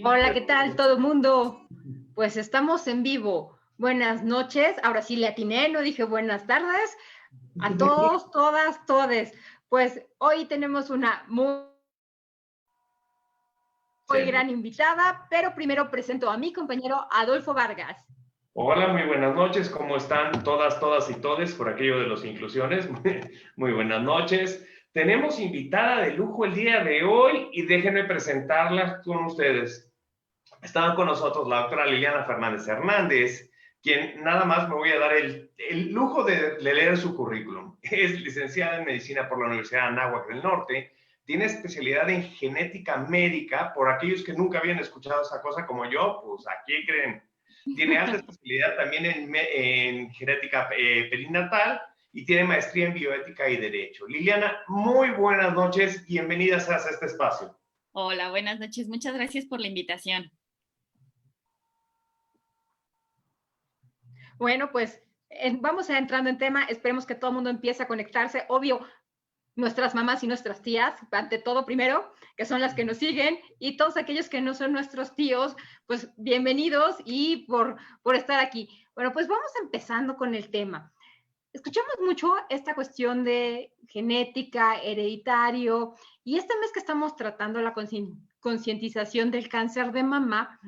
Hola, ¿qué tal todo el mundo? Pues estamos en vivo. Buenas noches. Ahora sí le atiné, no dije buenas tardes. A todos, todas, todes. Pues hoy tenemos una muy gran invitada, pero primero presento a mi compañero Adolfo Vargas. Hola, muy buenas noches. ¿Cómo están todas, todas y todes por aquello de las inclusiones? Muy buenas noches. Tenemos invitada de lujo el día de hoy y déjenme presentarla con ustedes. Estaban con nosotros la doctora Liliana Fernández Hernández, quien nada más me voy a dar el lujo de leer su currículum. Es licenciada en Medicina por la Universidad de Anáhuac del Norte, tiene especialidad en genética médica, por aquellos que nunca habían escuchado esa cosa como yo, pues aquí creen. Tiene alta especialidad también en genética perinatal y tiene maestría en bioética y derecho. Liliana, muy buenas noches, bienvenida seas a este espacio. Hola, buenas noches, muchas gracias por la invitación. Bueno, pues vamos a entrando en tema, esperemos que todo el mundo empiece a conectarse. Obvio, nuestras mamás y nuestras tías, ante todo primero, que son las que nos siguen, y todos aquellos que no son nuestros tíos, pues bienvenidos y por estar aquí. Bueno, pues vamos empezando con el tema. Escuchamos mucho esta cuestión de genética, hereditario, y este mes que estamos tratando la concientización del cáncer de mama,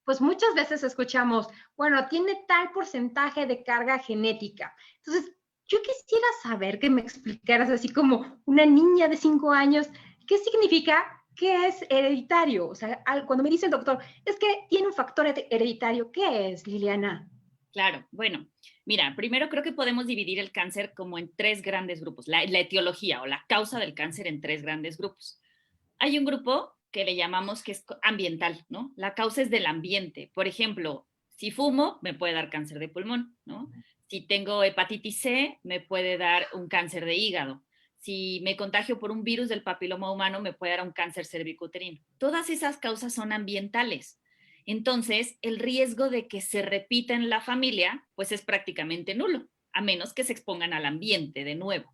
pues muchas veces escuchamos, bueno, tiene tal porcentaje de carga genética. Entonces, yo quisiera saber que me explicaras así como una niña de 5 años, ¿qué significa que es hereditario? O sea, cuando me dice el doctor, es que tiene un factor hereditario, ¿qué es, Liliana? Claro, bueno, mira, primero creo que podemos dividir el cáncer como en 3 grandes grupos, la etiología o la causa del cáncer en 3 grandes grupos. Hay un grupo que le llamamos que es ambiental, ¿no? La causa es del ambiente. Por ejemplo, si fumo, me puede dar cáncer de pulmón, ¿no? Si tengo hepatitis C, me puede dar un cáncer de hígado. Si me contagio por un virus del papiloma humano, me puede dar un cáncer cervicuterino. Todas esas causas son ambientales. Entonces, el riesgo de que se repita en la familia, pues es prácticamente nulo, a menos que se expongan al ambiente de nuevo.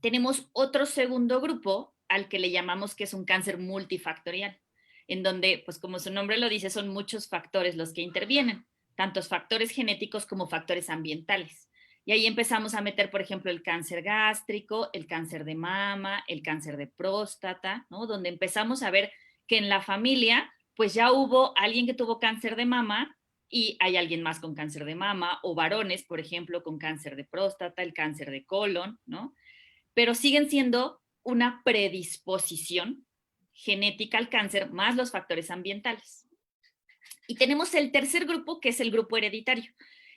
Tenemos otro segundo grupo al que le llamamos que es un cáncer multifactorial, en donde, pues como su nombre lo dice, son muchos factores los que intervienen, tantos factores genéticos como factores ambientales. Y ahí empezamos a meter, por ejemplo, el cáncer gástrico, el cáncer de mama, el cáncer de próstata, ¿no? Donde empezamos a ver que en la familia, pues ya hubo alguien que tuvo cáncer de mama y hay alguien más con cáncer de mama, o varones, por ejemplo, con cáncer de próstata, el cáncer de colon, ¿no? Pero siguen siendo una predisposición genética al cáncer más los factores ambientales. Y tenemos el tercer grupo, que es el grupo hereditario.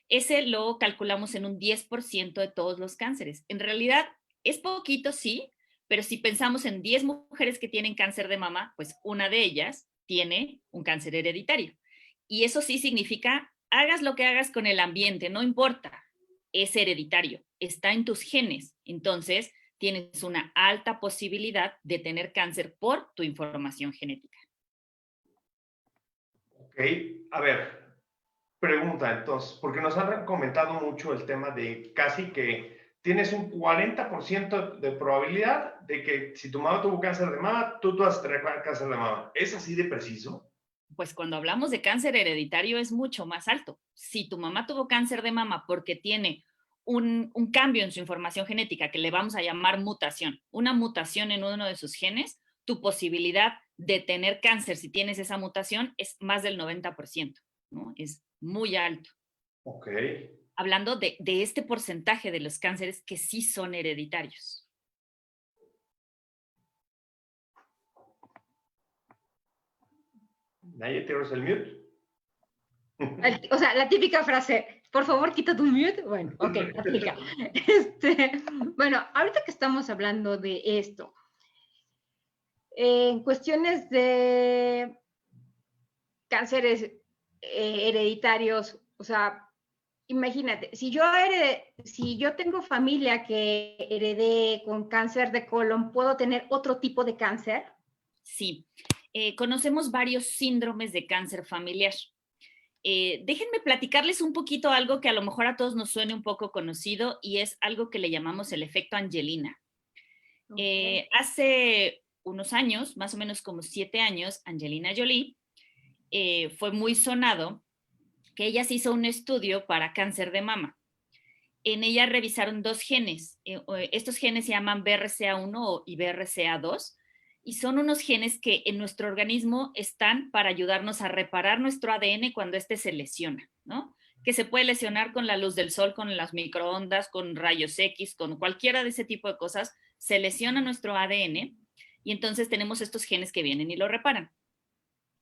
Ese lo calculamos en un 10% de todos los cánceres. En realidad es poquito, sí, pero si pensamos en 10 mujeres que tienen cáncer de mama, pues una de ellas tiene un cáncer hereditario. Y eso sí significa, hagas lo que hagas con el ambiente, no importa, es hereditario, está en tus genes. Entonces, tienes una alta posibilidad de tener cáncer por tu información genética. Ok, a ver, pregunta entonces, porque nos han comentado mucho el tema de casi que tienes un 40% de probabilidad de que si tu mamá tuvo cáncer de mama, tú vas a tener cáncer de mama. ¿Es así de preciso? Pues cuando hablamos de cáncer hereditario es mucho más alto. Si tu mamá tuvo cáncer de mama porque tiene un cambio en su información genética que le vamos a llamar mutación, una mutación en uno de sus genes, tu posibilidad de tener cáncer si tienes esa mutación es más del 90%, ¿no? Es muy alto. Ok. Hablando de este porcentaje de los cánceres que sí son hereditarios. ¿Nadie tienes el mute? O sea, la típica frase, por favor, quita tu mute. Bueno, ok, aplica. Bueno, ahorita que estamos hablando de esto, en cuestiones de cánceres hereditarios, o sea, imagínate, si yo tengo familia que heredé con cáncer de colon, ¿puedo tener otro tipo de cáncer? Sí, conocemos varios síndromes de cáncer familiar. Déjenme platicarles un poquito algo que a lo mejor a todos nos suene un poco conocido y es algo que le llamamos el efecto Angelina. Okay. Hace unos años, más o menos como 7 años, Angelina Jolie, fue muy sonado que ella se hizo un estudio para cáncer de mama. En ella revisaron 2 genes. Estos genes se llaman BRCA1 y BRCA2 y son unos genes que en nuestro organismo están para ayudarnos a reparar nuestro ADN cuando éste se lesiona, ¿no? Que se puede lesionar con la luz del sol, con las microondas, con rayos X, con cualquiera de ese tipo de cosas, se lesiona nuestro ADN y entonces tenemos estos genes que vienen y lo reparan.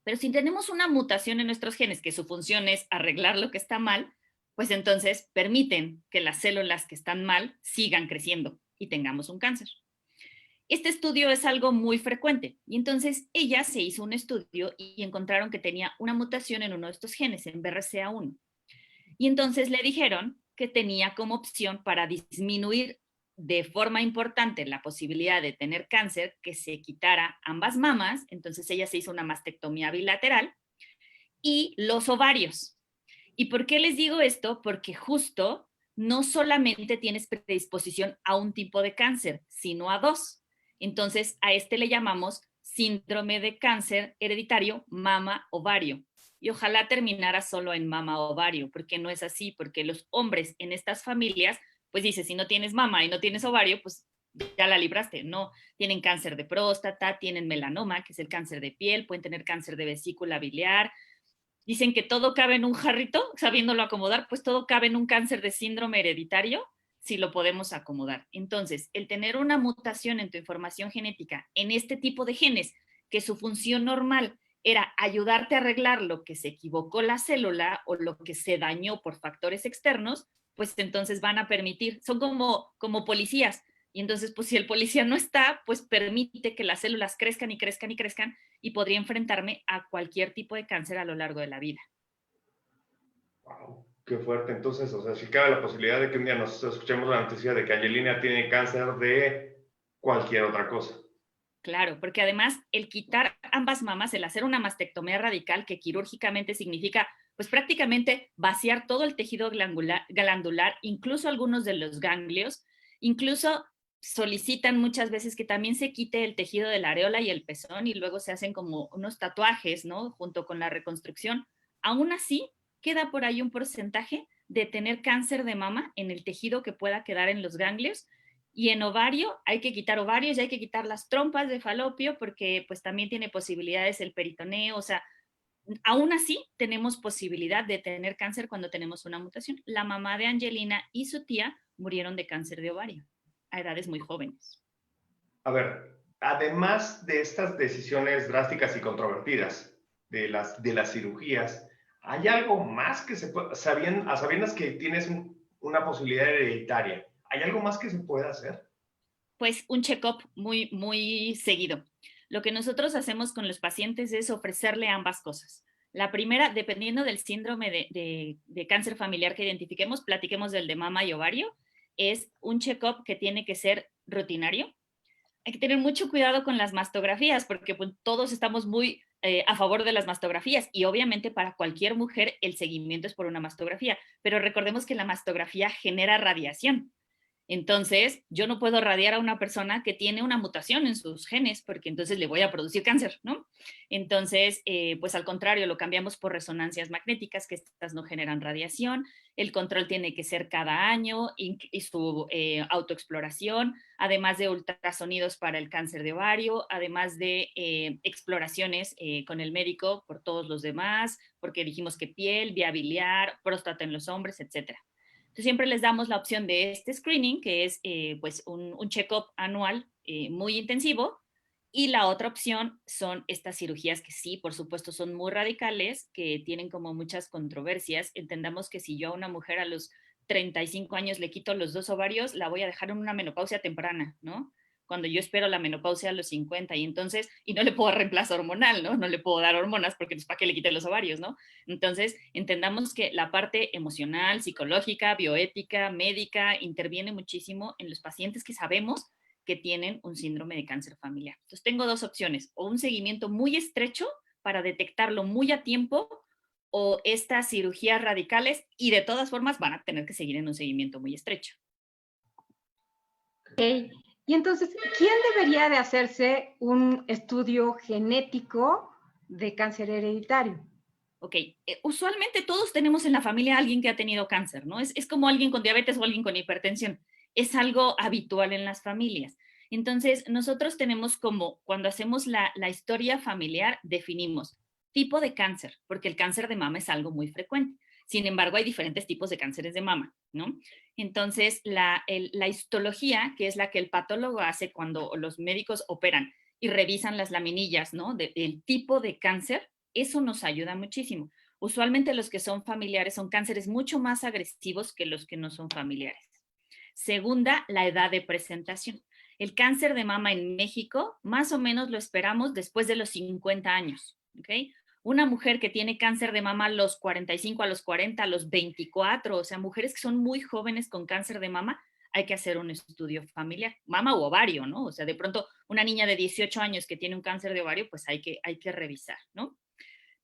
Pero si tenemos una mutación en nuestros genes que su función es arreglar lo que está mal, pues entonces permiten que las células que están mal sigan creciendo y tengamos un cáncer. Este estudio es algo muy frecuente y entonces ella se hizo un estudio y encontraron que tenía una mutación en uno de estos genes, en BRCA1. Y entonces le dijeron que tenía como opción para disminuir de forma importante la posibilidad de tener cáncer, que se quitara ambas mamas, entonces ella se hizo una mastectomía bilateral, y los ovarios. ¿Y por qué les digo esto? Porque justo no solamente tienes predisposición a un tipo de cáncer, sino a 2. Entonces, a este le llamamos síndrome de cáncer hereditario mama-ovario. Y ojalá terminara solo en mama-ovario, porque no es así, porque los hombres en estas familias, pues dice, si no tienes mama y no tienes ovario, pues ya la libraste, no. Tienen cáncer de próstata, tienen melanoma, que es el cáncer de piel, pueden tener cáncer de vesícula biliar. Dicen que todo cabe en un jarrito, sabiéndolo acomodar, pues todo cabe en un cáncer de síndrome hereditario, si lo podemos acomodar. Entonces, el tener una mutación en tu información genética en este tipo de genes, que su función normal era ayudarte a arreglar lo que se equivocó la célula o lo que se dañó por factores externos, pues entonces van a permitir, son como policías. Y entonces, pues si el policía no está, pues permite que las células crezcan y crezcan y crezcan y podría enfrentarme a cualquier tipo de cáncer a lo largo de la vida. Wow, qué fuerte. Entonces, o sea, si cabe la posibilidad de que un día nos escuchemos la noticia de que Angelina tiene cáncer de cualquier otra cosa. Claro, porque además el quitar ambas mamas, el hacer una mastectomía radical, que quirúrgicamente significa pues prácticamente vaciar todo el tejido glandular, incluso algunos de los ganglios, incluso solicitan muchas veces que también se quite el tejido de la areola y el pezón y luego se hacen como unos tatuajes, ¿no? Junto con la reconstrucción. Aún así, queda por ahí un porcentaje de tener cáncer de mama en el tejido que pueda quedar en los ganglios. Y en ovario hay que quitar ovarios y hay que quitar las trompas de falopio porque pues también tiene posibilidades el peritoneo, o sea, aún así tenemos posibilidad de tener cáncer cuando tenemos una mutación. La mamá de Angelina y su tía murieron de cáncer de ovario a edades muy jóvenes. A ver, además de estas decisiones drásticas y controvertidas de las cirugías, ¿hay algo más que se puede, a sabiendas que tienes una posibilidad hereditaria, ¿hay algo más que se puede hacer? Pues un check-up muy, muy seguido. Lo que nosotros hacemos con los pacientes es ofrecerle ambas cosas. La primera, dependiendo del síndrome de cáncer familiar que identifiquemos, platiquemos del de mama y ovario, es un check-up que tiene que ser rutinario. Hay que tener mucho cuidado con las mastografías porque pues, todos estamos muy a favor de las mastografías y obviamente para cualquier mujer el seguimiento es por una mastografía, pero recordemos que la mastografía genera radiación. Entonces, yo no puedo radiar a una persona que tiene una mutación en sus genes porque entonces le voy a producir cáncer, ¿no? Entonces, pues al contrario, lo cambiamos por resonancias magnéticas, que estas no generan radiación. El control tiene que ser cada año y su autoexploración, además de ultrasonidos para el cáncer de ovario, además de exploraciones con el médico por todos los demás, porque dijimos que piel, vía biliar, próstata en los hombres, etcétera. Entonces, siempre les damos la opción de este screening, que es pues un check-up anual muy intensivo, y la otra opción son estas cirugías que sí, por supuesto, son muy radicales, que tienen como muchas controversias. Entendamos que si yo a una mujer a los 35 años le quito los 2 ovarios, la voy a dejar en una menopausia temprana, ¿no? Cuando yo espero la menopausia a los 50 y entonces, y no le puedo reemplazar hormonal, ¿no? No le puedo dar hormonas porque pues para qué le quite los ovarios, ¿no? Entonces, entendamos que la parte emocional, psicológica, bioética, médica, interviene muchísimo en los pacientes que sabemos que tienen un síndrome de cáncer familiar. Entonces, tengo 2 opciones, o un seguimiento muy estrecho para detectarlo muy a tiempo, o estas cirugías radicales, y de todas formas van a tener que seguir en un seguimiento muy estrecho. Okay. Y entonces, ¿quién debería de hacerse un estudio genético de cáncer hereditario? Ok, usualmente todos tenemos en la familia a alguien que ha tenido cáncer, ¿no? Es como alguien con diabetes o alguien con hipertensión. Es algo habitual en las familias. Entonces, nosotros tenemos como, cuando hacemos la historia familiar, definimos tipo de cáncer, porque el cáncer de mama es algo muy frecuente. Sin embargo, hay diferentes tipos de cánceres de mama, ¿no? Entonces, la histología, que es la que el patólogo hace cuando los médicos operan y revisan las laminillas, ¿no? Del tipo de cáncer, eso nos ayuda muchísimo. Usualmente los que son familiares son cánceres mucho más agresivos que los que no son familiares. Segunda, la edad de presentación. El cáncer de mama en México, más o menos lo esperamos después de los 50 años. ¿Okay? Una mujer que tiene cáncer de mama a los 45, a los 40, a los 24, o sea, mujeres que son muy jóvenes con cáncer de mama, hay que hacer un estudio familiar, mama u ovario, ¿no? O sea, de pronto una niña de 18 años que tiene un cáncer de ovario, pues hay que revisar, ¿no?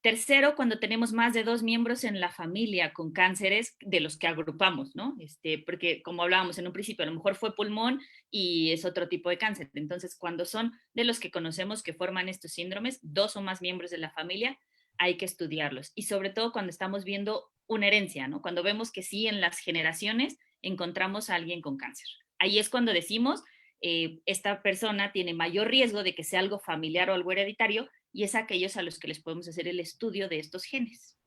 Tercero, cuando tenemos más de 2 miembros en la familia con cánceres de los que agrupamos, ¿no? Porque como hablábamos en un principio, a lo mejor fue pulmón y es otro tipo de cáncer. Entonces, cuando son de los que conocemos que forman estos síndromes, 2 o más miembros de la familia, hay que estudiarlos. Y sobre todo cuando estamos viendo una herencia, ¿no? Cuando vemos que sí en las generaciones encontramos a alguien con cáncer. Ahí es cuando decimos, esta persona tiene mayor riesgo de que sea algo familiar o algo hereditario, y es a aquellos a los que les podemos hacer el estudio de estos genes.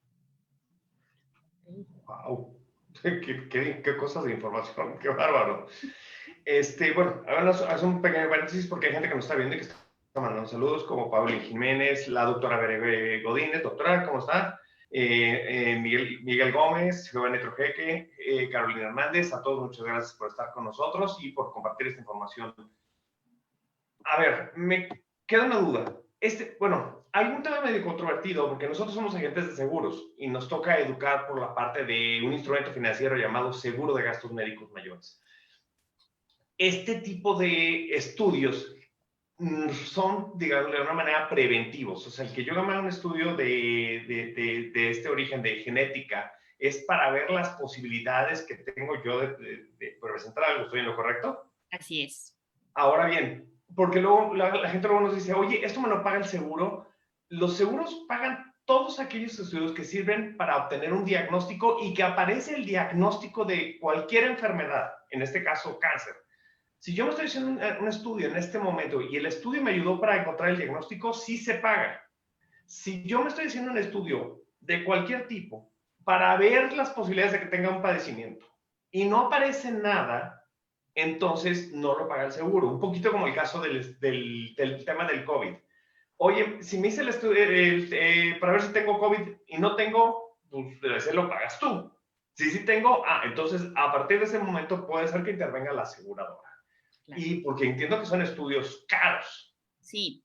¡Wow! ¿Qué cosas de información? ¡Qué bárbaro! Bueno, ahora hace un pequeño paréntesis porque hay gente que nos está viendo y que está mandando saludos, como Paulín Jiménez, la doctora Bere Godínez. Doctora, ¿cómo está? Miguel Gómez, Giovanni Trojeque, Carolina Hernández, a todos muchas gracias por estar con nosotros y por compartir esta información. A ver, me queda una duda. Bueno, algún tema medio controvertido, porque nosotros somos agentes de seguros y nos toca educar por la parte de un instrumento financiero llamado seguro de gastos médicos mayores. Este tipo de estudios son, digamos, de una manera preventivos. O sea, el que yo haga un estudio de este origen de genética es para ver las posibilidades que tengo yo de presentar algo. ¿Estoy en lo correcto? Así es. Ahora bien, porque luego la gente luego nos dice, oye, esto me lo paga el seguro. Los seguros pagan todos aquellos estudios que sirven para obtener un diagnóstico y que aparece el diagnóstico de cualquier enfermedad, en este caso cáncer. Si yo me estoy haciendo un estudio en este momento y el estudio me ayudó para encontrar el diagnóstico, sí se paga. Si yo me estoy haciendo un estudio de cualquier tipo para ver las posibilidades de que tenga un padecimiento y no aparece nada, entonces no lo paga el seguro. Un poquito como el caso del tema del COVID. Oye, si me hice el estudio para ver si tengo COVID y no tengo, pues ese lo pagas tú. Si sí tengo, entonces a partir de ese momento puede ser que intervenga la aseguradora. Claro. Y porque entiendo que son estudios caros. Sí,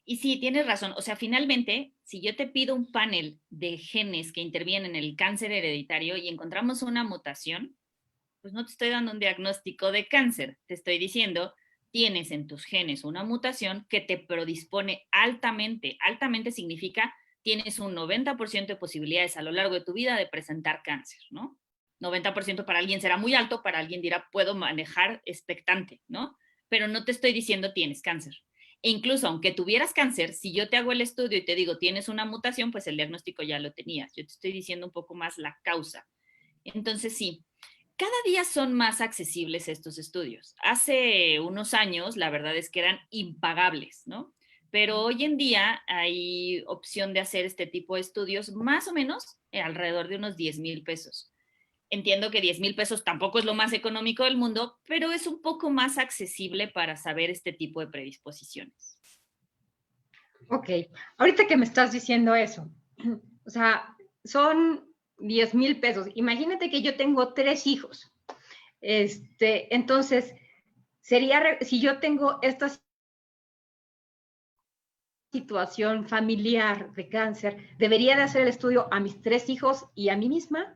y sí, tienes razón. O sea, finalmente, si yo te pido un panel de genes que intervienen en el cáncer hereditario y encontramos una mutación, pues no te estoy dando un diagnóstico de cáncer, te estoy diciendo, tienes en tus genes una mutación que te predispone altamente. Altamente significa tienes un 90% de posibilidades a lo largo de tu vida de presentar cáncer, ¿no? 90% para alguien será muy alto, para alguien dirá, puedo manejar expectante, ¿no? Pero no te estoy diciendo tienes cáncer. E incluso aunque tuvieras cáncer, si yo te hago el estudio y te digo tienes una mutación, pues el diagnóstico ya lo tenías. Yo te estoy diciendo un poco más la causa. Entonces sí, cada día son más accesibles estos estudios. Hace unos años, la verdad es que eran impagables, ¿no? Pero hoy en día hay opción de hacer este tipo de estudios más o menos alrededor de unos 10,000 pesos. Entiendo que 10,000 pesos tampoco es lo más económico del mundo, pero es un poco más accesible para saber este tipo de predisposiciones. Ok, ahorita que me estás diciendo eso, o sea, son 10,000 pesos. Imagínate que yo tengo 3 hijos. Entonces, si yo tengo esta situación familiar de cáncer, ¿debería de hacer el estudio a mis 3 hijos y a mí misma?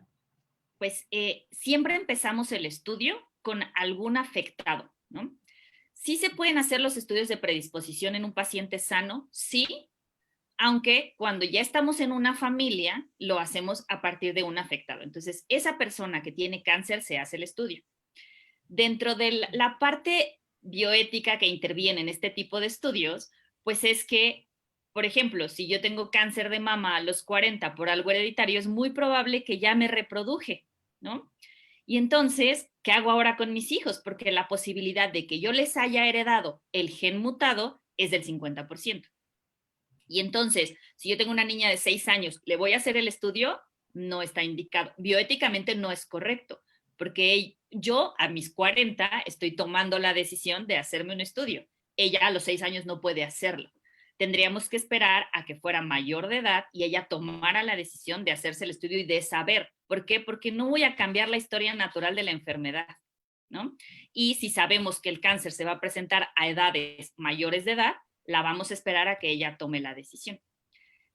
Pues siempre empezamos el estudio con algún afectado, ¿no? Sí se pueden hacer los estudios de predisposición en un paciente sano, sí, aunque cuando ya estamos en una familia, lo hacemos a partir de un afectado. Entonces, esa persona que tiene cáncer se hace el estudio. Dentro de la parte bioética que interviene en este tipo de estudios, pues es que, por ejemplo, si yo tengo cáncer de mama a los 40 por algo hereditario, es muy probable que ya me reproduje, ¿no? Y entonces, ¿qué hago ahora con mis hijos? Porque la posibilidad de que yo les haya heredado el gen mutado es del 50%. Y entonces, si yo tengo una niña de 6 años, ¿le voy a hacer el estudio? No está indicado. Bioéticamente no es correcto, porque yo a mis 40 estoy tomando la decisión de hacerme un estudio. Ella a los 6 años no puede hacerlo. Tendríamos que esperar a que fuera mayor de edad y ella tomara la decisión de hacerse el estudio y de saber. ¿Por qué? Porque no voy a cambiar la historia natural de la enfermedad, ¿no? Y si sabemos que el cáncer se va a presentar a edades mayores de edad, la vamos a esperar a que ella tome la decisión.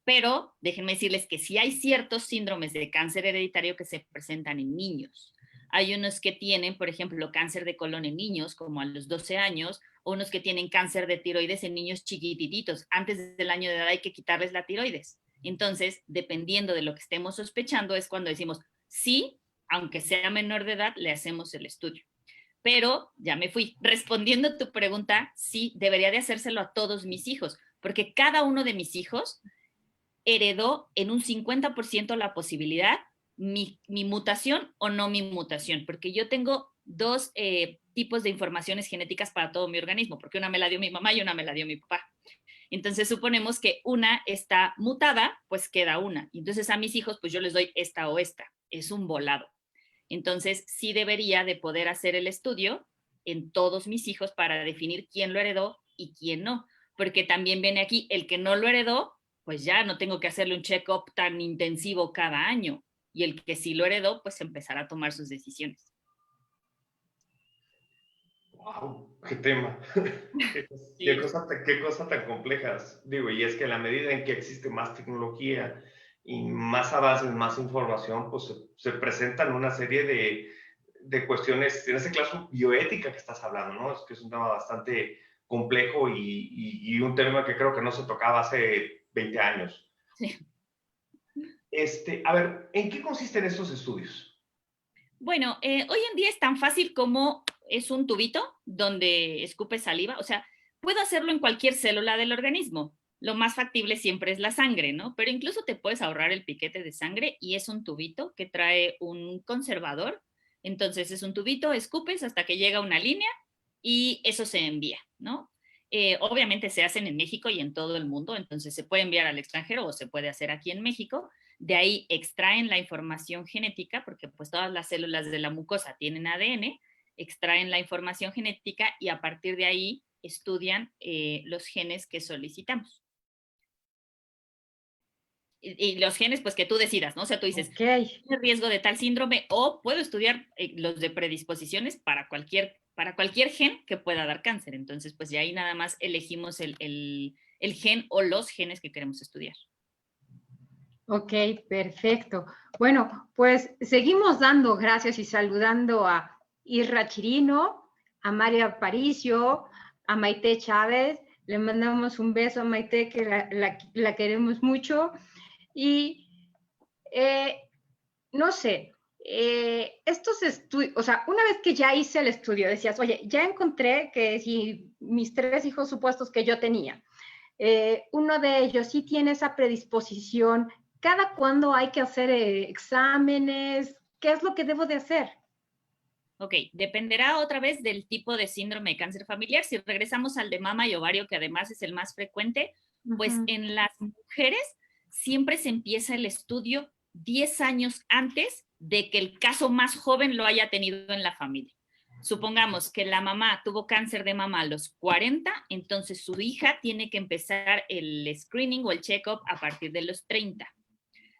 Pero déjenme decirles que sí hay ciertos síndromes de cáncer hereditario que se presentan en niños. Hay unos que tienen, por ejemplo, cáncer de colon en niños, como a los 12 años, o unos que tienen cáncer de tiroides en niños chiquititos. Antes del año de edad hay que quitarles la tiroides. Entonces, dependiendo de lo que estemos sospechando, es cuando decimos, sí, aunque sea menor de edad, le hacemos el estudio. Pero ya me fui. Respondiendo a tu pregunta, sí, debería de hacérselo a todos mis hijos, porque cada uno de mis hijos heredó en un 50% la posibilidad mi mutación o no mi mutación, porque yo tengo dos tipos de informaciones genéticas para todo mi organismo, porque una me la dio mi mamá y una me la dio mi papá. Entonces suponemos que una está mutada, pues queda una. Entonces a mis hijos, pues yo les doy esta o esta. Es un volado. Entonces sí debería de poder hacer el estudio en todos mis hijos para definir quién lo heredó y quién no. Porque también viene aquí el que no lo heredó, pues ya no tengo que hacerle un check-up tan intensivo cada año. Y el que sí lo heredó, pues empezará a tomar sus decisiones. ¡Wow! ¡Qué tema! Sí. Qué cosa tan complejas. Digo, y es que a la medida en que existe más tecnología y más avances, más información, pues se presentan una serie de cuestiones, en este caso bioética que estás hablando, ¿no? Es que es un tema bastante complejo y un tema que creo que no se tocaba hace 20 años. Sí. A ver, ¿en qué consisten estos estudios? Bueno, hoy en día es tan fácil como es un tubito donde escupe saliva, o sea, puedo hacerlo en cualquier célula del organismo. Lo más factible siempre es la sangre, ¿no? Pero incluso te puedes ahorrar el piquete de sangre y es un tubito que trae un conservador. Entonces es un tubito, escupes hasta que llega una línea y eso se envía, ¿no? Obviamente se hacen en México y en todo el mundo, entonces se puede enviar al extranjero o se puede hacer aquí en México. De ahí extraen la información genética, porque pues todas las células de la mucosa tienen ADN, extraen la información genética y a partir de ahí estudian los genes que solicitamos. Y los genes, pues que tú decidas, ¿no? O sea, tú dices, Okay. ¿tiene riesgo de tal síndrome? O puedo estudiar los de predisposiciones para cualquier gen que pueda dar cáncer. Entonces, pues ya ahí nada más elegimos el gen o los genes que queremos estudiar. Ok, perfecto. Bueno, pues seguimos dando gracias y saludando a Irra Chirino, a María Aparicio, a Maite Chávez. Le mandamos un beso a Maite, que la queremos mucho. Y no sé, estos estudios, o sea, una vez que ya hice el estudio, decías, oye, ya encontré que si mis 3 hijos supuestos que yo tenía, uno de ellos sí tiene esa predisposición. ¿Cada cuándo hay que hacer exámenes? ¿Qué es lo que debo de hacer? Ok, dependerá otra vez del tipo de síndrome de cáncer familiar. Si regresamos al de mama y ovario, que además es el más frecuente, pues en las mujeres siempre se empieza el estudio 10 años antes de que el caso más joven lo haya tenido en la familia. Supongamos que la mamá tuvo cáncer de mama a los 40, entonces su hija tiene que empezar el screening o el check-up a partir de los 30.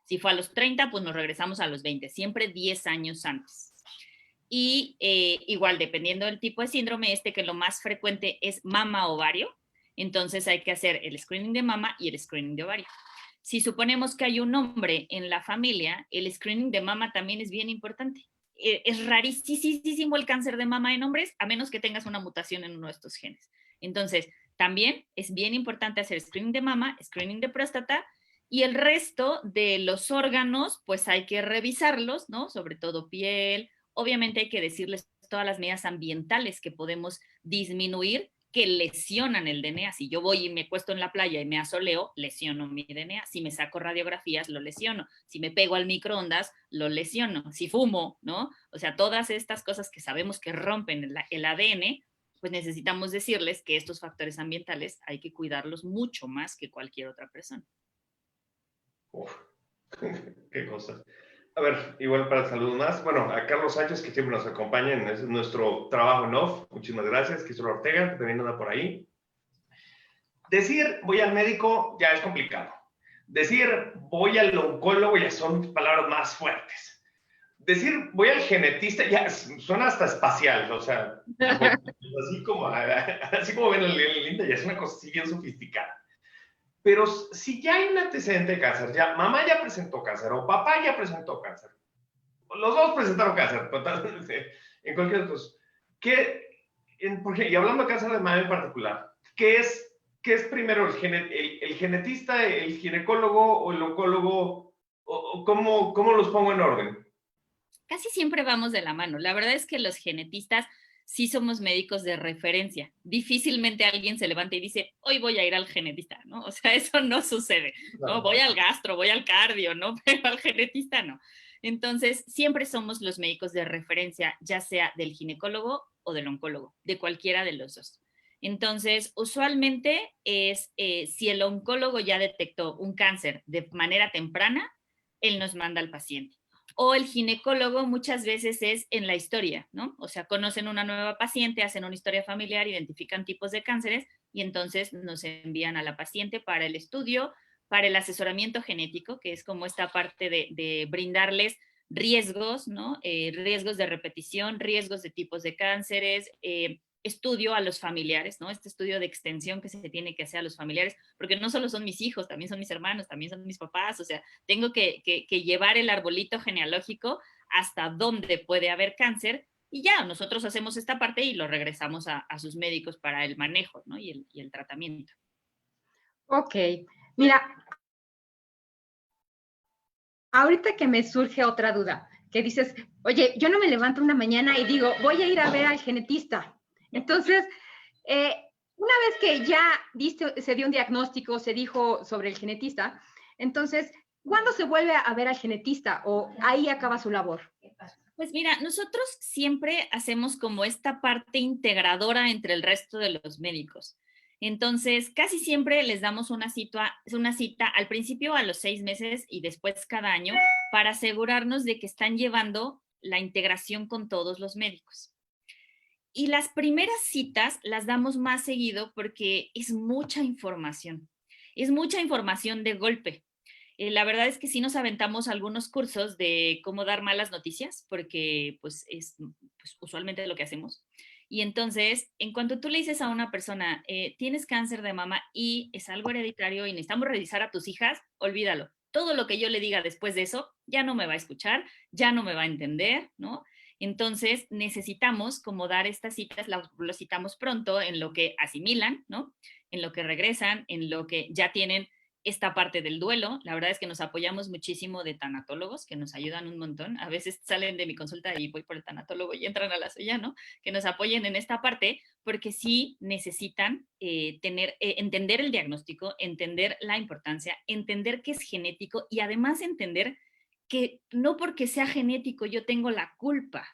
Si fue a los 30, pues nos regresamos a los 20, siempre 10 años antes. Y igual, dependiendo del tipo de síndrome, que lo más frecuente es mama-ovario, entonces hay que hacer el screening de mama y el screening de ovario. Si suponemos que hay un hombre en la familia, el screening de mama también es bien importante. Es rarísimo el cáncer de mama en hombres, a menos que tengas una mutación en uno de estos genes. Entonces, también es bien importante hacer screening de mama, screening de próstata, y el resto de los órganos, pues hay que revisarlos, ¿no? Sobre todo piel. Obviamente hay que decirles todas las medidas ambientales que podemos disminuir que lesionan el DNA. Si yo voy y me cuesto en la playa y me asoleo, lesiono mi DNA. Si me saco radiografías, lo lesiono. Si me pego al microondas, lo lesiono. Si fumo, ¿no? O sea, todas estas cosas que sabemos que rompen el ADN, pues necesitamos decirles que estos factores ambientales hay que cuidarlos mucho más que cualquier otra persona. Uf, qué cosas. A ver, igual para saludos más. Bueno, a Carlos Sánchez, que siempre nos acompaña en nuestro trabajo en off. Muchísimas gracias. Quisora Ortega, que también anda por ahí. Decir voy al médico ya es complicado. Decir voy al oncólogo ya son palabras más fuertes. Decir voy al genetista ya suena hasta espacial, o sea, así como ven el INTA, ya es una cosa así bien sofisticada. Pero si ya hay un antecedente de cáncer, ya mamá ya presentó cáncer o papá ya presentó cáncer, los dos presentaron cáncer, en cualquier caso, y hablando de cáncer de mama en particular, ¿qué es primero el genetista, el ginecólogo o el oncólogo? O ¿cómo los pongo en orden? Casi siempre vamos de la mano. La verdad es que los genetistas sí somos médicos de referencia. Difícilmente alguien se levanta y dice, hoy voy a ir al genetista, ¿no? O sea, eso no sucede, ¿no? Voy al gastro, voy al cardio, ¿no? Pero al genetista no. Entonces, siempre somos los médicos de referencia, ya sea del ginecólogo o del oncólogo, de cualquiera de los dos. Entonces, usualmente es, si el oncólogo ya detectó un cáncer de manera temprana, él nos manda al paciente. O el ginecólogo muchas veces es en la historia, ¿no? O sea, conocen una nueva paciente, hacen una historia familiar, identifican tipos de cánceres y entonces nos envían a la paciente para el estudio, para el asesoramiento genético, que es como esta parte de brindarles riesgos, ¿no? Riesgos de repetición, riesgos de tipos de cánceres, estudio a los familiares, ¿no? Este estudio de extensión que se tiene que hacer a los familiares, porque no solo son mis hijos, también son mis hermanos, también son mis papás, o sea, tengo que llevar el arbolito genealógico hasta dónde puede haber cáncer y ya, nosotros hacemos esta parte y lo regresamos a sus médicos para el manejo, ¿no? Y el tratamiento. Ok, mira, ahorita que me surge otra duda, que dices, oye, yo no me levanto una mañana y digo, voy a ir a ver al genetista. Entonces, una vez que ya se dio un diagnóstico, se dijo sobre el genetista, entonces, ¿cuándo se vuelve a ver al genetista o ahí acaba su labor? Pues mira, nosotros siempre hacemos como esta parte integradora entre el resto de los médicos. Entonces, casi siempre les damos una cita al principio a los 6 meses y después cada año para asegurarnos de que están llevando la integración con todos los médicos. Y las primeras citas las damos más seguido porque es mucha información de golpe. La verdad es que sí nos aventamos algunos cursos de cómo dar malas noticias, porque pues es usualmente lo que hacemos. Y entonces, en cuanto tú le dices a una persona, tienes cáncer de mama y es algo hereditario y necesitamos revisar a tus hijas, olvídalo. Todo lo que yo le diga después de eso ya no me va a escuchar, ya no me va a entender, ¿no? Entonces, necesitamos como dar estas citas, lo citamos pronto en lo que asimilan, ¿no? En lo que regresan, en lo que ya tienen esta parte del duelo. La verdad es que nos apoyamos muchísimo de tanatólogos que nos ayudan un montón. A veces salen de mi consulta y voy por el tanatólogo y entran a la suya, ¿no? Que nos apoyen en esta parte porque sí necesitan entender el diagnóstico, entender la importancia, entender que es genético y además entender que no porque sea genético yo tengo la culpa.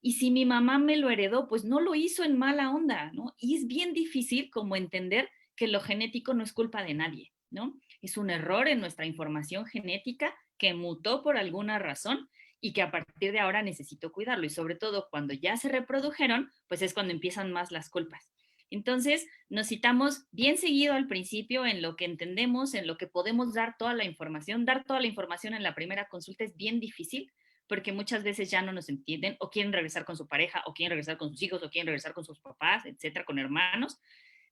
Y si mi mamá me lo heredó, pues no lo hizo en mala onda, ¿no? Y es bien difícil como entender que lo genético no es culpa de nadie, ¿no? Es un error en nuestra información genética que mutó por alguna razón y que a partir de ahora necesito cuidarlo. Y sobre todo cuando ya se reprodujeron, pues es cuando empiezan más las culpas. Entonces, nos citamos bien seguido al principio en lo que entendemos, en lo que podemos dar toda la información. Dar toda la información en la primera consulta es bien difícil porque muchas veces ya no nos entienden o quieren regresar con su pareja o quieren regresar con sus hijos o quieren regresar con sus papás, etcétera, con hermanos.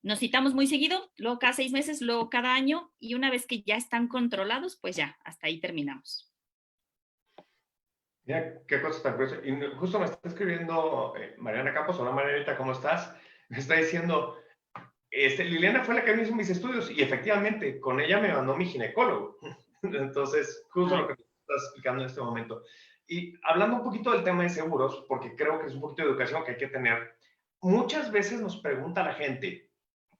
Nos citamos muy seguido, luego cada 6 meses, luego cada año y una vez que ya están controlados, pues ya, hasta ahí terminamos. Mira, qué cosa tan curiosa. Y justo me está escribiendo Mariana Campos. Hola Marianita, ¿cómo estás? Me está diciendo, Liliana fue la que me hizo mis estudios y efectivamente con ella me mandó mi ginecólogo. Entonces, justo lo que te estás explicando en este momento. Y hablando un poquito del tema de seguros, porque creo que es un poquito de educación que hay que tener, muchas veces nos pregunta la gente,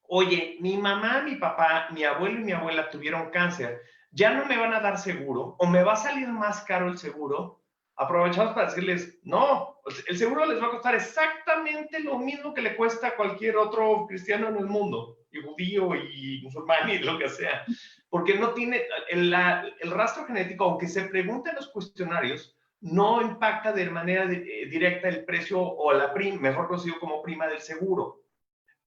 oye, mi mamá, mi papá, mi abuelo y mi abuela tuvieron cáncer, ¿ya no me van a dar seguro o me va a salir más caro el seguro? Aprovechamos para decirles, no, el seguro les va a costar exactamente lo mismo que le cuesta a cualquier otro cristiano en el mundo, y judío y musulmán y lo que sea, porque no tiene el rastro genético, aunque se pregunte en los cuestionarios, no impacta de manera directa el precio o la prima, mejor conocido como prima del seguro.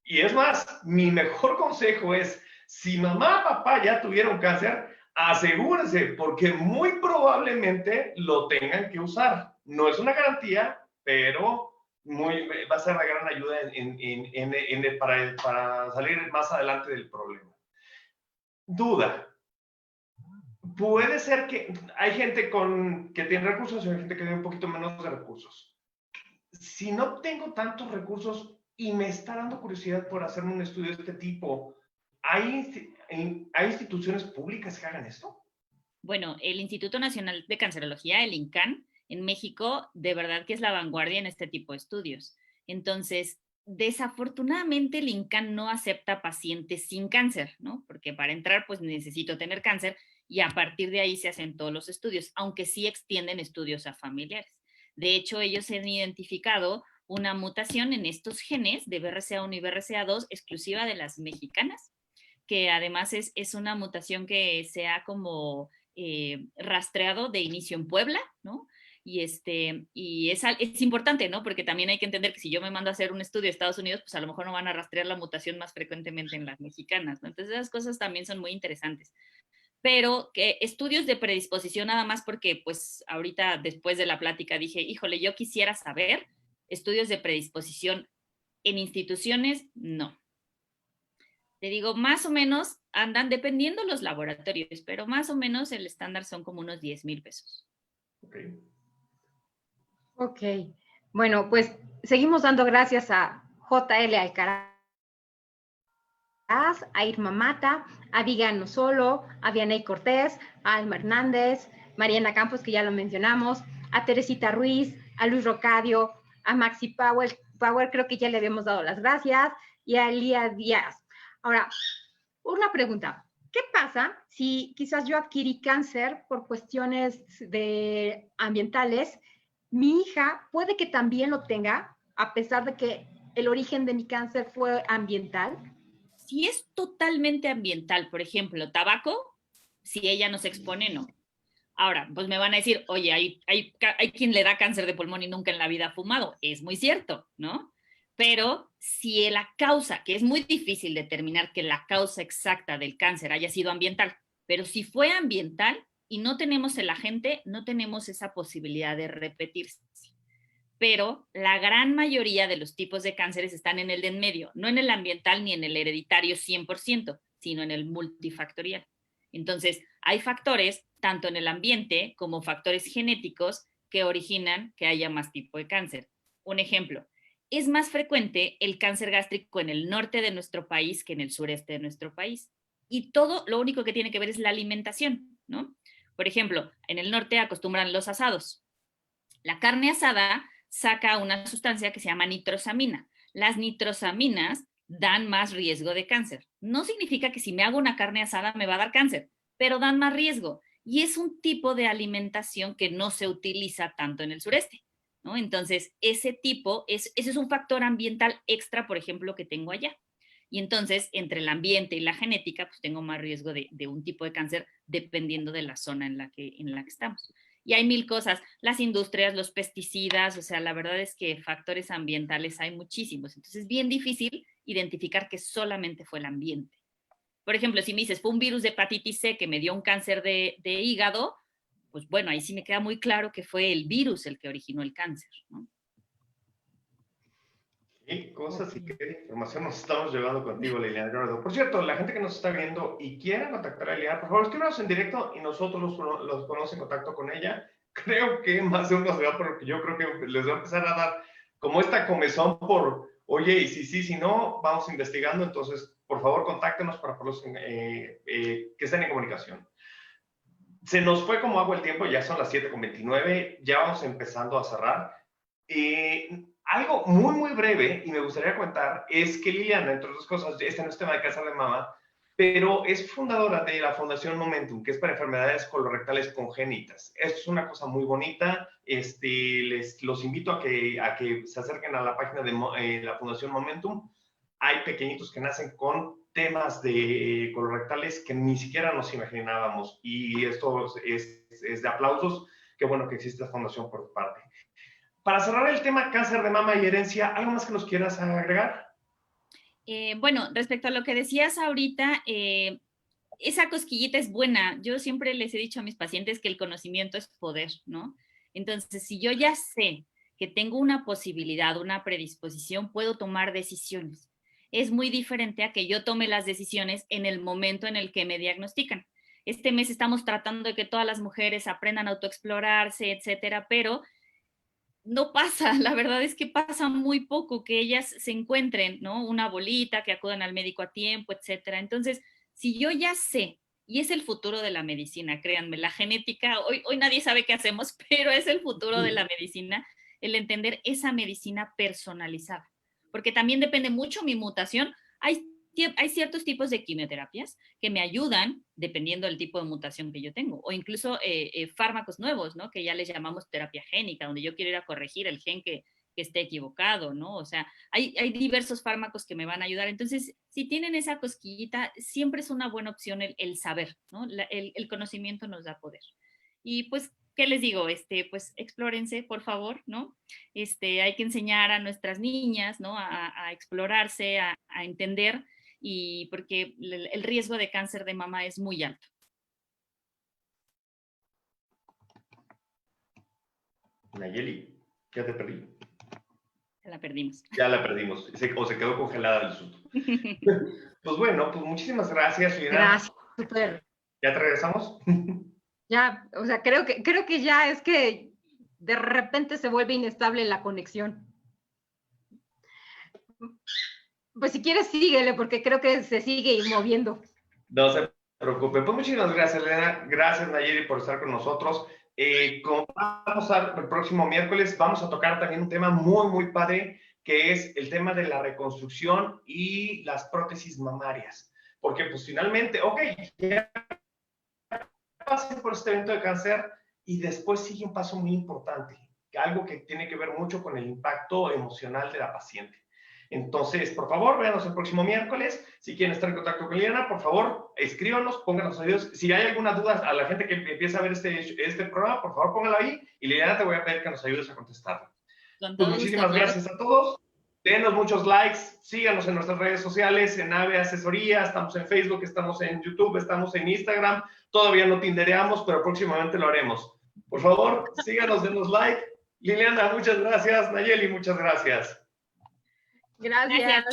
Y es más, mi mejor consejo es, si mamá o papá ya tuvieron cáncer, asegúrense, porque muy probablemente lo tengan que usar. No es una garantía, pero va a ser una gran ayuda para salir más adelante del problema. Duda. Puede ser que hay gente que tiene recursos y hay gente que tiene un poquito menos de recursos. Si no tengo tantos recursos y me está dando curiosidad por hacerme un estudio de este tipo, ¿hay instituciones públicas que hagan esto? Bueno, el Instituto Nacional de Cancerología, el INCAN, en México, de verdad que es la vanguardia en este tipo de estudios. Entonces, desafortunadamente, el INCAN no acepta pacientes sin cáncer, ¿no? Porque para entrar, pues necesito tener cáncer y a partir de ahí se hacen todos los estudios, aunque sí extienden estudios a familiares. De hecho, ellos han identificado una mutación en estos genes de BRCA1 y BRCA2 exclusiva de las mexicanas, que además es una mutación que se ha como rastreado de inicio en Puebla, ¿no? Y es importante, ¿no? Porque también hay que entender que si yo me mando a hacer un estudio a Estados Unidos, pues a lo mejor no van a rastrear la mutación más frecuentemente en las mexicanas, ¿no? Entonces esas cosas también son muy interesantes. Pero que estudios de predisposición nada más porque pues ahorita después de la plática dije, híjole, yo quisiera saber estudios de predisposición en instituciones, no. Te digo, más o menos andan dependiendo los laboratorios, pero más o menos el estándar son como unos 10,000 pesos. Ok. Bueno, pues seguimos dando gracias a JL Alcaraz, a Irma Mata, a Vigano Solo, a Vianey Cortés, a Alma Hernández, Mariana Campos, que ya lo mencionamos, a Teresita Ruiz, a Luis Rocadio, a Maxi Power, creo que ya le habíamos dado las gracias, y a Elía Díaz. Ahora, una pregunta. ¿Qué pasa si quizás yo adquirí cáncer por cuestiones ambientales? Mi hija puede que también lo tenga, a pesar de que el origen de mi cáncer fue ambiental. Si es totalmente ambiental, por ejemplo, tabaco, si ella no se expone, no. Ahora, pues me van a decir, oye, hay quien le da cáncer de pulmón y nunca en la vida ha fumado. Es muy cierto, ¿no? Pero si la causa, que es muy difícil determinar que la causa exacta del cáncer haya sido ambiental, pero si fue ambiental y no tenemos el agente, no tenemos esa posibilidad de repetirse. Pero la gran mayoría de los tipos de cánceres están en el de en medio, no en el ambiental ni en el hereditario 100%, sino en el multifactorial. Entonces, hay factores, tanto en el ambiente como factores genéticos, que originan que haya más tipo de cáncer. Un ejemplo, es más frecuente el cáncer gástrico en el norte de nuestro país que en el sureste de nuestro país. Y todo lo único que tiene que ver es la alimentación, ¿no? Por ejemplo, en el norte acostumbran los asados. La carne asada saca una sustancia que se llama nitrosamina. Las nitrosaminas dan más riesgo de cáncer. No significa que si me hago una carne asada me va a dar cáncer, pero dan más riesgo. Y es un tipo de alimentación que no se utiliza tanto en el sureste, ¿no? Entonces, ese es un factor ambiental extra, por ejemplo, que tengo allá. Y entonces, entre el ambiente y la genética, pues tengo más riesgo de un tipo de cáncer dependiendo de la zona en la que estamos. Y hay mil cosas, las industrias, los pesticidas, o sea, la verdad es que factores ambientales hay muchísimos. Entonces es bien difícil identificar que solamente fue el ambiente. Por ejemplo, si me dices, fue un virus de hepatitis C que me dio un cáncer de hígado, pues bueno, ahí sí me queda muy claro que fue el virus el que originó el cáncer, ¿no? ¿Qué cosas y qué información nos estamos llevando contigo, Liliana Gordo? Por cierto, la gente que nos está viendo y quiera contactar a Liliana, por favor, escríbanos en directo y nosotros los ponemos en contacto con ella. Creo que más de uno se va, porque yo creo que les va a empezar a dar como esta comezón por, oye, y si no, vamos investigando. Entonces, por favor, contáctenos para que estén en comunicación. Se nos fue como agua el tiempo, ya son las 7:29, ya vamos empezando a cerrar. Algo muy, muy breve, y me gustaría contar, es que Liliana, entre otras cosas, este no es tema de cáncer de mama, pero es fundadora de la Fundación Momentum, que es para enfermedades colorectales congénitas. Esto es una cosa muy bonita. Los invito a que se acerquen a la página de la Fundación Momentum. Hay pequeñitos que nacen con temas de colorectales que ni siquiera nos imaginábamos, y esto es de aplausos. Qué bueno que existe esta fundación por tu parte. Para cerrar el tema cáncer de mama y herencia, ¿algo más que nos quieras agregar? Bueno, respecto a lo que decías ahorita, esa cosquillita es buena. Yo siempre les he dicho a mis pacientes que el conocimiento es poder, ¿no? Entonces, si yo ya sé que tengo una posibilidad, una predisposición, puedo tomar decisiones. Es muy diferente a que yo tome las decisiones en el momento en el que me diagnostican. Este mes estamos tratando de que todas las mujeres aprendan a autoexplorarse, etcétera, pero no pasa, la verdad es que pasa muy poco que ellas se encuentren, ¿no? Una bolita, que acudan al médico a tiempo, etcétera. Entonces, si yo ya sé, y es el futuro de la medicina, créanme, la genética, hoy nadie sabe qué hacemos, pero es el futuro de la medicina, el entender esa medicina personalizada, porque también depende mucho mi mutación. Hay ciertos tipos de quimioterapias que me ayudan dependiendo del tipo de mutación que yo tengo, o incluso fármacos nuevos, ¿no? Que ya les llamamos terapia génica, donde yo quiero ir a corregir el gen que esté equivocado, ¿no? O sea, hay diversos fármacos que me van a ayudar. Entonces, si tienen esa cosquillita, siempre es una buena opción el saber, ¿no? El conocimiento nos da poder. Y pues, ¿qué les digo? Pues explórense, por favor, ¿no? Hay que enseñar a nuestras niñas, ¿no? A explorarse, a entender, y porque el riesgo de cáncer de mama es muy alto. Nayeli, ya te perdí. Ya la perdimos. Ya la perdimos, o se quedó congelada del susto. Pues bueno, pues muchísimas gracias, Liliana. Gracias, súper. ¿Ya te regresamos? Ya, o sea, creo que ya es que de repente se vuelve inestable la conexión. Pues si quieres, síguele, porque creo que se sigue moviendo. No se preocupe. Pues muchísimas gracias, Elena. Gracias, Nayeli, por estar con nosotros. Como vamos el próximo miércoles, vamos a tocar también un tema muy, muy padre, que es el tema de la reconstrucción y las prótesis mamarias. Porque pues finalmente, ok, ya pasé por este evento de cáncer y después sigue un paso muy importante, algo que tiene que ver mucho con el impacto emocional de la paciente. Entonces, por favor, véanos el próximo miércoles. Si quieren estar en contacto con Liliana, por favor, escríbanos, pónganos ayudas. Si hay alguna duda a la gente que empieza a ver este programa, por favor, póngala ahí y Liliana te voy a pedir que nos ayudes a contestarla. Pues muchísimas gracias a todos. Denos muchos likes, síganos en nuestras redes sociales, en AVE Asesoría, estamos en Facebook, estamos en YouTube, estamos en Instagram. Todavía no tindereamos, pero próximamente lo haremos. Por favor, síganos, denos like. Liliana, muchas gracias. Nayeli, muchas gracias. Gracias.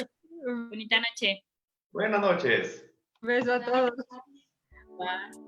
Bonita noche. Buenas noches. Beso a todos. Bye.